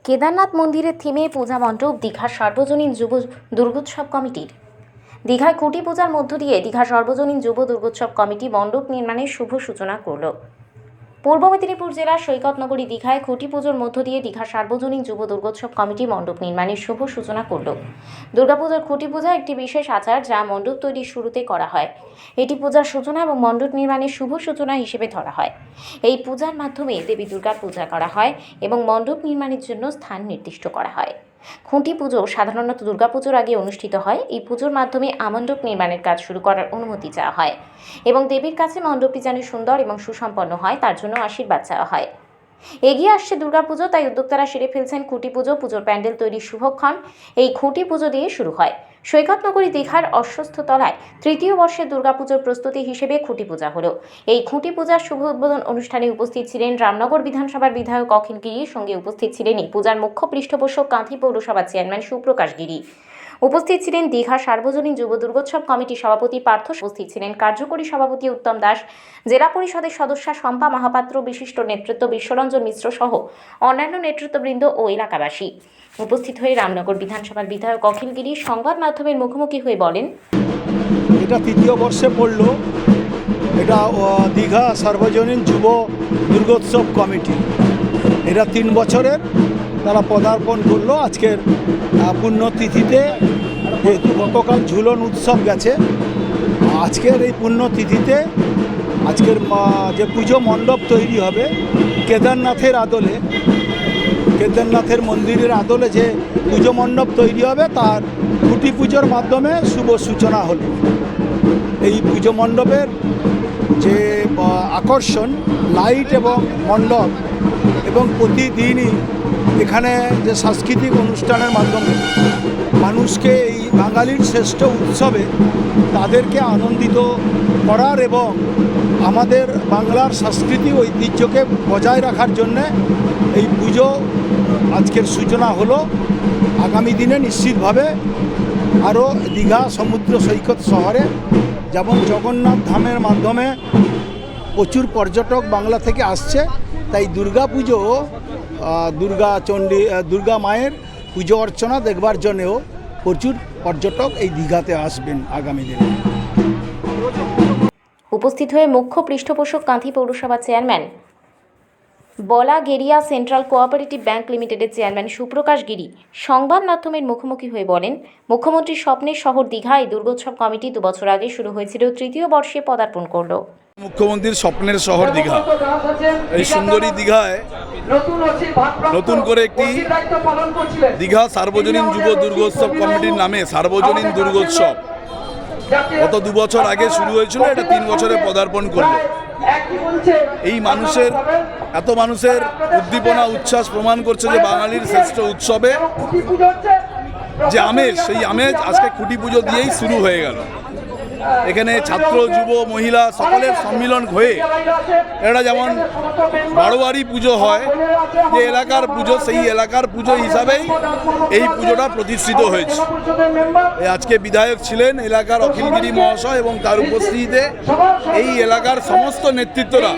কেদারনাথ মন্দিরের থিমে পূজা মণ্ডপ দীঘার সার্বজনীন যুব দুর্গোৎসব কমিটির। দীঘায় খুঁটি পূজার মধ্য দিয়ে দীঘা সার্বজনীন যুব দুর্গোৎসব কমিটি মণ্ডপ নির্মাণের শুভ সূচনা করল। পূর্ব মেদিনীপুর জেলার সৈকতনগরী দীঘায় খুঁটি পুজোর মধ্য দিয়ে দীঘা সার্বজনীন যুব দুর্গোৎসব কমিটি মণ্ডপ নির্মাণের শুভ সূচনা করল। দুর্গাপূজার খুঁটি পূজা একটি বিশেষ আচার যা মণ্ডপ তৈরির শুরুতে করা হয়। এটি পূজার সূচনা এবং মণ্ডপ নির্মাণের শুভ সূচনা হিসেবে ধরা হয়। এই পূজার মাধ্যমে দেবী দুর্গার পূজা করা হয় এবং মণ্ডপ নির্মাণের জন্য স্থান নির্দিষ্ট করা হয়। খুঁটি পুজো সাধারণত দুর্গাপুজোর আগে অনুষ্ঠিত হয়। এই পুজোর মাধ্যমে আমণ্ডপ নির্মাণের কাজ শুরু করার অনুমতি চাওয়া হয় এবং দেবীর কাছে মণ্ডপটি যেন সুন্দর এবং সুসম্পন্ন হয় তার জন্য আশীর্বাদ চাওয়া হয়। এগিয়ে আসছে দুর্গাপুজো, তাই উদ্যোক্তারা সেরে ফেলছেন খুঁটি পুজো। পুজোর প্যান্ডেল তৈরির শুভক্ষণ এই খুঁটি পুজো দিয়ে শুরু হয়। সৈকতনগরী দীঘার অশ্বস্থতলায় তৃতীয় বর্ষের দুর্গাপুজোর প্রস্তুতি হিসেবে খুঁটি পূজা হলো। এই খুঁটি পূজার শুভ উদ্বোধন অনুষ্ঠানে উপস্থিত ছিলেন রামনগর বিধানসভার বিধায়ক অখিল গিরির সঙ্গে উপস্থিত ছিলেন এই পূজার মুখ্য পৃষ্ঠপোষক কাঁথি পৌরসভার চেয়ারম্যান সুপ্রকাশ গিরি। উপস্থিত ছিলেন দীঘা সার্বজনীন যুব দুর্গোৎসব কমিটির সভাপতি পার্থ। উপস্থিত ছিলেন কার্যকরী সভাপতি উত্তম দাস, জেলা পরিষদের সদস্যা শম্পা মহাপাত্র, বিশিষ্ট নেতৃত্ব বিশ্বরঞ্জন মিশ্র সহ অন্যান্য নেতৃত্ববৃন্দ ও এলাকাবাসী। উপস্থিত হয়ে রামনগর বিধানসভার বিধায়ক অখিল গিরি সংবাদ মাধ্যমের মুখোমুখি হয়ে বলেন, এটা তৃতীয় বর্ষে পড়ল। এটা দীঘা সার্বজনীন যুব দুর্গোৎসব কমিটি, এরা 3 বছরের তারা পদার্পণ করলো আজকের পুণ্যতিথিতে। যেহেতু গতকাল ঝুলন উৎসব গেছে, আজকের এই পুণ্যতিথিতে আজকের যে পুজো মণ্ডপ তৈরি হবে কেদারনাথের আদলে, কেদারনাথের মন্দিরের আদলে যে পুজো মণ্ডপ তৈরি হবে তার খুঁটি পুজোর মাধ্যমে শুভ সূচনা হলো। এই পুজো মণ্ডপের যে আকর্ষণ লাইট এবং মণ্ডপ, এবং প্রতিদিনই এখানে যে সাংস্কৃতিক অনুষ্ঠানের মাধ্যমে মানুষকে এই বাঙালির শ্রেষ্ঠ উৎসবে তাদেরকে আনন্দিত করার এবং আমাদের বাংলার সংস্কৃতি ঐতিহ্যকে বজায় রাখার জন্যে এই পুজো আজকের সূচনা হলো। আগামী দিনে নিশ্চিতভাবে আরও দীঘা সমুদ্র সৈকত শহরে যেমন জগন্নাথ ধামের মাধ্যমে প্রচুর পর্যটক বাংলা থেকে আসছে, তাই দুর্গা পুজো দুর্গা মায়ের পুজো অর্চনা দেখবার জন্যেও প্রচুর পর্যটক এই দীঘাতে আসবেন আগামী দিনে। উপস্থিত হয়ে মুখ্য পৃষ্ঠপোষক কাঁথি পৌরসভা চেয়ারম্যান বলাগেরিয়া সেন্ট্রাল কোঅপারেটিভ ব্যাংক লিমিটেডের চেয়ারম্যান সুপ্রকাশ গিরি সংবাদ মাধ্যমের মুখোমুখি হয়ে বলেন, মুখ্যমন্ত্রীর স্বপ্নের শহর দীঘা এই দুর্গোৎসব কমিটি 2 বছর আগে শুরু হয়েছিল, তৃতীয় বর্ষে পদার্পণ করলো। মুখ্যমন্ত্রীর স্বপ্নের শহর দীঘা, এই সুন্দরী দীঘায় নতুন করে একটি দীঘা সার্বজনীন যুব দুর্গোৎসব কমিটির নামে সার্বজনীন দুর্গোৎসব গত 2 বছর আগে শুরু হয়েছিল, এটা 3 বছরে পদার্পণ করলো। এই এত মানুষের উদ্দীপনা উচ্ছ্বাস প্রমাণ করছে যে বাঙালির শ্রেষ্ঠ উৎসবে যে আমেজ, সেই আমেজ আজকে খুঁটি পুজো দিয়েই শুরু হয়ে গেল। এখানে ছাত্র, যুব, মহিলা সকলের সম্মিলন হয়ে এটা যেমন বারোয়ারি পুজো হয়, যে এলাকার পুজো, সেই এলাকার পুজো হিসাবেই এই পুজোটা প্রতিষ্ঠিত হয়েছে। আজকে বিধায়ক ছিলেন এলাকার অখিলগিরি মহাশয় এবং তার উপস্থিতিতে এই এলাকার সমস্ত নেতৃত্বরা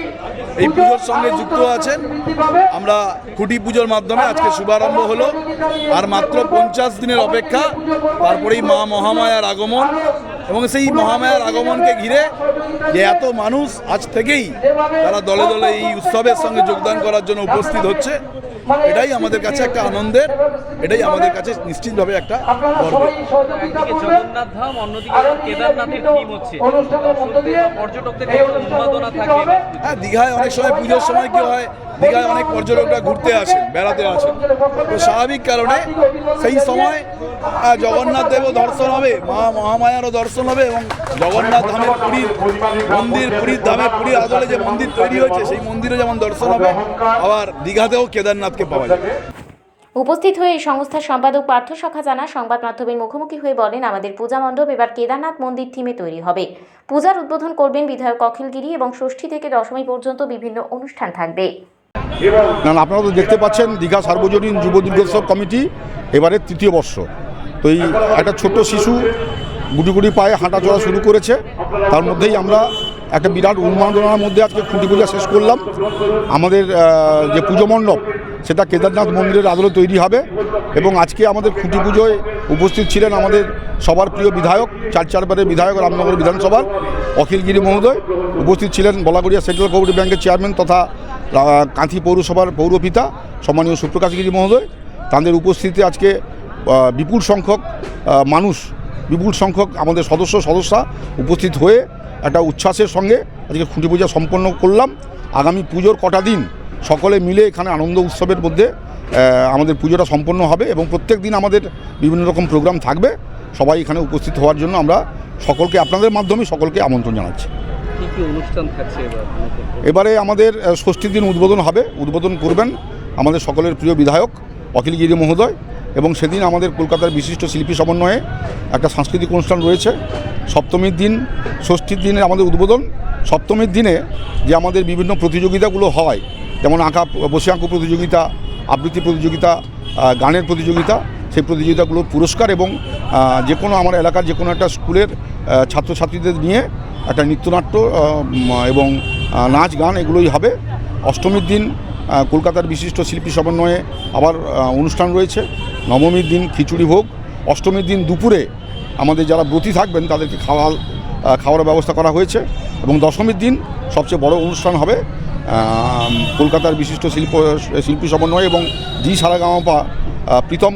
এই পুজোর সঙ্গে যুক্ত আছেন। আমরা খুঁটি পুজোর মাধ্যমে আজকে শুভারম্ভ হলো, আর মাত্র 50 দিনের অপেক্ষা, তারপরেই মা মহামায়ার আগমন। এবং সেই মহামায়ার আগমনকে ঘিরে যে এত মানুষ আজ থেকেই তারা দলে দলে এই উৎসবের সঙ্গে যোগদান করার জন্য উপস্থিত হচ্ছে, এটাই আমাদের কাছে একটা আনন্দের, এটাই আমাদের কাছে নিশ্চিতভাবে একটা গর্বের। জগন্নাথ ধাম, অন্যদিকে কেদারনাথের থিম হচ্ছে, পর্যটকদের উন্মাদনা থাকবে। হ্যাঁ, দীঘায় অনেক সময় পুজোর সময় কি হয়, দীঘায় অনেক পর্যটকরা ঘুরতে আসেন, বেড়াতে আসেন, তো স্বাভাবিক কারণে সেই সময় জগন্নাথ দেবও দর্শন হবে, মা মহামায়ারও দর্শন হবে, এবং জগন্নাথ ধামের পুরীর মন্দির, পুরীর ধামে পুরীর আদলে যে মন্দির তৈরি হয়েছে সেই মন্দিরও যেমন দর্শন হবে, আবার দীঘাতেও কেদারনাথকে পাওয়া যাবে। উপস্থিত হয়ে এই সংস্থার সম্পাদক পার্থ সখা জানা সংবাদ মাধ্যমের মুখোমুখি হয়ে বলেন, আমাদের পূজা মণ্ডপ এবার কেদারনাথ মন্দির থিমে তৈরি হবে। পূজার উদ্বোধন করবেন বিধায়ক অখিল গিরি এবং ষষ্ঠী থেকে দশমী পর্যন্ত বিভিন্ন অনুষ্ঠান থাকবে। আপনারা তো দেখতে পাচ্ছেন দীঘা সার্বজনীন যুব দুর্গোৎসব কমিটি এবারে 3য় বর্ষ। তো এই একটা ছোট শিশু গুটি গুটি পায়ে হাঁটা চলা শুরু করেছে, তার মধ্যেই আমরা একটা বিরাট উন্মাদনার মধ্যে আজকে খুঁটি পূজা শেষ করলাম। আমাদের যে পুজো মণ্ডপ সেটা কেদারনাথ মন্দিরের আদলে তৈরি হবে এবং আজকে আমাদের খুঁটি পুজোয় উপস্থিত ছিলেন আমাদের সবার প্রিয় বিধায়ক, চারবারের বিধায়ক রামনগর বিধানসভার অখিলগিরি মহোদয়। উপস্থিত ছিলেন বলাগড়িয়া সেন্ট্রাল কোঅপারেটিভ ব্যাংকের চেয়ারম্যান তথা কাঁথি পৌরসভার পৌরপিতা সম্মানীয় সুপ্রকাশগিরি মহোদয়। তাদের উপস্থিতিতে আজকে বিপুল সংখ্যক আমাদের সদস্যা উপস্থিত হয়ে একটা উচ্ছ্বাসের সঙ্গে আজকে খুঁটি পূজা সম্পন্ন করলাম। আগামী পুজোর কটা দিন সকলে মিলে এখানে আনন্দ উৎসবের মধ্যে আমাদের পুজোটা সম্পন্ন হবে এবং প্রত্যেক দিন আমাদের বিভিন্ন রকম প্রোগ্রাম থাকবে। সবাই এখানে উপস্থিত হওয়ার জন্য আমরা সকলকে আপনাদের মাধ্যমে সকলকে আমন্ত্রণ জানাচ্ছি। কি কি অনুষ্ঠান থাকছে এবারে আমাদের ষষ্ঠীর দিন উদ্বোধন করবেন আমাদের সকলের প্রিয় বিধায়ক অখিলগিরি মহোদয় এবং সেদিন আমাদের কলকাতার বিশিষ্ট শিল্পী সমন্বয়ে একটা সাংস্কৃতিক অনুষ্ঠান রয়েছে। সপ্তমীর দিন, ষষ্ঠীর দিনে আমাদের উদ্বোধন। সপ্তমীর দিনে যে আমাদের বিভিন্ন প্রতিযোগিতাগুলো হয়, যেমন বসে আঁকো প্রতিযোগিতা, আবৃত্তি প্রতিযোগিতা, গানের প্রতিযোগিতা, সেই প্রতিযোগিতাগুলোর পুরস্কার এবং যে কোনো আমার এলাকার যে কোনো একটা স্কুলের ছাত্রছাত্রীদের নিয়ে একটা নৃত্যনাট্য এবং নাচ গান এগুলোই হবে। অষ্টমীর দিন কলকাতার বিশিষ্ট শিল্পী সমন্বয়ে আবার অনুষ্ঠান রয়েছে। নবমীর দিন খিচুড়ি ভোগ। অষ্টমীর দিন দুপুরে আমাদের যারা ব্রতী থাকবেন তাদেরকে খাওয়ার ব্যবস্থা করা হয়েছে এবং দশমীর দিন সবচেয়ে বড় অনুষ্ঠান হবে কলকাতার বিশিষ্ট শিল্পী সমন্বয় এবং জি সারাগামাপা প্রীতম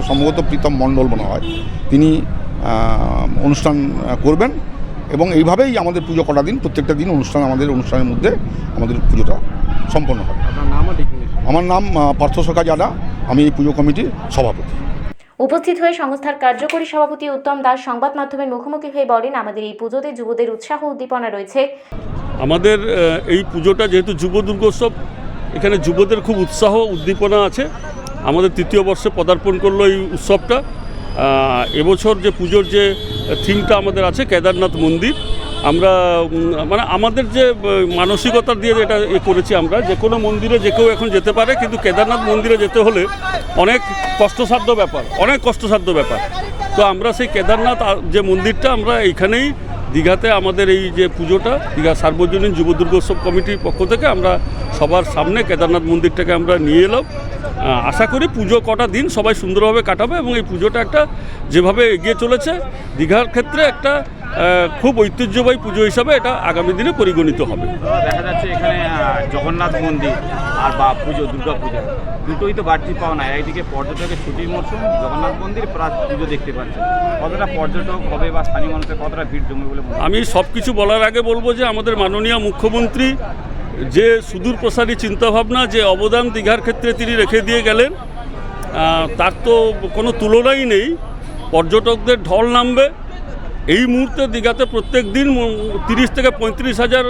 সম্ভবত প্রীতম মণ্ডল মনে হয়, তিনি অনুষ্ঠান করবেন এবং এইভাবেই আমাদের পুজো কটা দিন প্রত্যেকটা দিন অনুষ্ঠানের মধ্যে আমাদের পুজোটা সম্পন্ন হবে। আমার নাম পার্থসখা জানা, আমি এই পুজো কমিটির সভাপতি। উপস্থিত হয়ে সংস্থার কার্যকরী সভাপতি উত্তম দাস সংবাদ মাধ্যমের মুখোমুখি হয়ে বলেন, আমাদের এই পুজোতে যুবদের উৎসাহ উদ্দীপনা রয়েছে। আমাদের এই পুজোটা যেহেতু যুব দুর্গোৎসব, এখানে যুবদের খুব উৎসাহ উদ্দীপনা আছে। আমাদের তৃতীয় বর্ষে পদার্পণ করলো এই উৎসবটা। এবছর যে পুজোর যে থিমটা আমাদের আছে কেদারনাথ মন্দির, আমরা মানে আমাদের যে মানসিকতা দিয়ে যেটা করেছি, আমরা যে কোনো মন্দিরে যে কেউ এখন যেতে পারে, কিন্তু কেদারনাথ মন্দিরে যেতে হলে অনেক কষ্টসাধ্য ব্যাপার। তো আমরা সেই কেদারনাথ যে মন্দিরটা আমরা এইখানেই দীঘাতে আমাদের এই যে পুজোটা দীঘা সার্বজনীন যুব দুর্গোৎসব কমিটির পক্ষ থেকে আমরা সবার সামনে কেদারনাথ মন্দিরটাকে আমরা নিয়ে এলাম। আশা করি পুজো কটা দিন সবাই সুন্দরভাবে কাটাবে এবং এই পুজোটা একটা যেভাবে এগিয়ে চলেছে দীঘার ক্ষেত্রে একটা খুব ঐতিহ্যবাহী পুজো হিসাবে এটা আগামী দিনে পরিগণিত হবে। দেখা যাচ্ছে এখানে জগন্নাথ মন্দির আর বা দুর্গা পূজা দুটোই তো বাড়তি পাওনা। একদিকে পর্যটকের ছুটির মরশুম, জগন্নাথ মন্দির প্লাস পুজো দেখতে পাচ্ছেন, কতটা পর্যটক হবে বা স্থানীয় মানুষের কতটা ভিড় জমে বলে আমি সব কিছু বলার আগে বলবো যে আমাদের মাননীয় মুখ্যমন্ত্রী যে সুদূর প্রসারী চিন্তাভাবনা, যে অবদান দীঘার ক্ষেত্রে তিনি রেখে দিয়ে গেলেন, তার তো কোনো তুলনাই নেই। পর্যটকদের ঢল নামবে। এই মুহূর্তে দীঘাতে প্রত্যেক দিন 30 থেকে 35 হাজার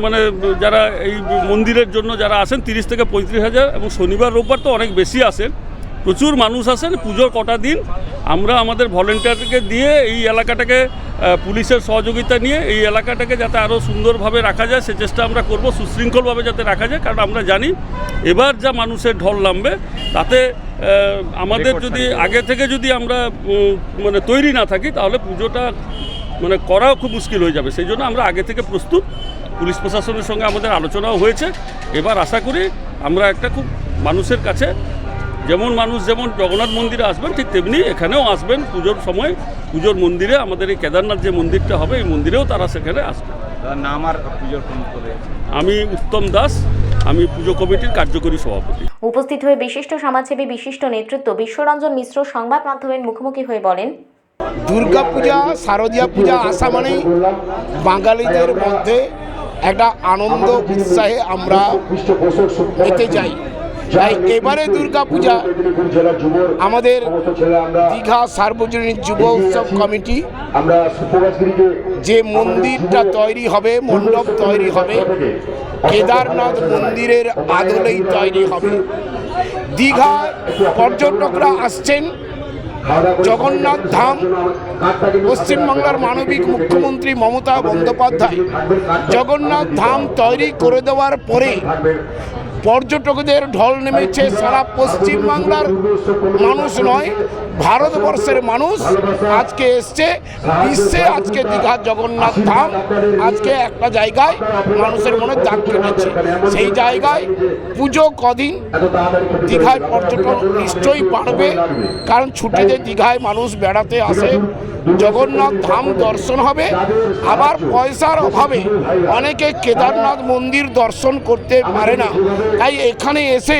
মানে যারা এই মন্দিরের জন্য যারা আসেন 30 থেকে 35 হাজার, এবং শনিবার রোববার তো অনেক বেশি আসেন, প্রচুর মানুষ আসেন। পুজোর কটা দিন আমরা আমাদের ভলেন্টিয়ারকে দিয়ে এই এলাকাটাকে পুলিশের সহযোগিতা নিয়ে এই এলাকাটাকে যাতে আরও সুন্দরভাবে রাখা যায় সে চেষ্টা আমরা করব, সুশৃঙ্খলভাবে যাতে রাখা যায়। কারণ আমরা জানি এবার যা মানুষের ঢল নামবে তাতে আমাদের যদি আগে থেকে যদি আমরা মানে তৈরি না থাকি তাহলে পুজোটা মানে করাও খুব মুশকিল হয়ে যাবে। সেই জন্য আমরা আগে থেকে প্রস্তুত। পুলিশ প্রশাসনের সঙ্গে আমাদের আলোচনাও হয়েছে। এবার আশা করি আমরা একটা খুব মানুষের কাছে যেমন জগন্নাথ মন্দিরে আসবেন ঠিক তেমনি এখানেও আসবেন পুজোর সময়। পুজোর মন্দিরে আমাদের এই কেদারনাথ যে মন্দিরটা হবে এই মন্দিরেও তারা সেখানে আসবেন। নাম আর পুজোর আমি উত্তম দাস, আমি পুজো কমিটির কার্যকরী সভাপতি। উপস্থিত হয়ে বিশিষ্ট সমাজসেবী, বিশিষ্ট নেতৃত্ব বিশ্বরঞ্জন মিশ্র সংবাদ মাধ্যমের মুখোমুখি হয়ে বলেন, দুর্গা পূজা, শারদীয়া পূজা আসা মানেই বাঙালিদের মধ্যে একটা আনন্দ উৎসাহে আমরা মেতে যাই। তাই এবারে দুর্গা পূজা আমাদের দীঘা সার্বজনীন যুব উৎসব কমিটি যে মন্দিরটা তৈরি হবে, মণ্ডপ তৈরি হবে, কেদারনাথ মন্দিরের আদলেই তৈরি হবে। দীঘা পর্যটকরা আসছেন জগন্নাথ ধাম। পশ্চিমবাংলার মানবিক মুখ্যমন্ত্রী মমতা বন্দ্যোপাধ্যায় জগন্নাথ ধাম তৈরি করে দেওয়ার পরে পর্যটকদের ঢল নেমেছে। সারা পশ্চিমবাংলার মানুষ নয়, ভারতবর্ষের মানুষ আজকে এসছে, বিশ্বে আজকে দীঘা জগন্নাথ ধাম আজকে একটা জায়গায় মানুষের মনে দাগ কেটেছে। সেই জায়গায় পুজো কদিন দীঘায় পর্যটন নিশ্চয়ই বাড়বে, কারণ ছুটিতে দীঘায় মানুষ বেড়াতে আসে, জগন্নাথ ধাম দর্শন হবে। আবার পয়সার অভাবে অনেকে কেদারনাথ মন্দির দর্শন করতে পারে না, তাই এখানে এসে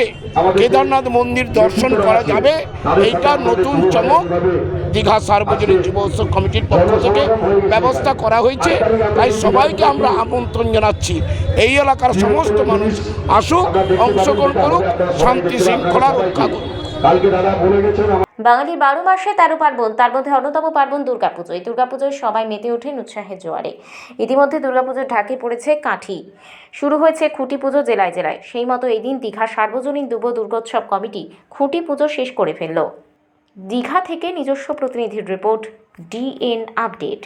কেদারনাথ মন্দির দর্শন করা যাবে। এইটা নতুন চমক দীঘা সার্বজনীন যুব উৎসব কমিটির পক্ষ থেকে ব্যবস্থা করা হয়েছে। তাই সবাইকে আমরা আমন্ত্রণ জানাচ্ছি, এই এলাকার সমস্ত মানুষ আসুক, অংশগ্রহণ করুক, শান্তি শৃঙ্খলা রক্ষা করুক। বাঙালির 12 মাসে 13 পার্বণ, তার মধ্যে অন্যতম পার্বণ দুর্গাপুজো। এই দুর্গাপুজোয় সবাই মেতে ওঠেন উৎসাহের জোয়ারে। ইতিমধ্যে দুর্গাপুজোর ঢাকে পড়েছে কাঠি, শুরু হয়েছে খুঁটি পুজো জেলায় জেলায়। সেই মতো এই দিন দীঘা সার্বজনীন যুব দুর্গোৎসব কমিটি খুঁটি পুজো শেষ করে ফেলল। দীঘা থেকে নিজস্ব প্রতিনিধির রিপোর্ট, DN আপডেট।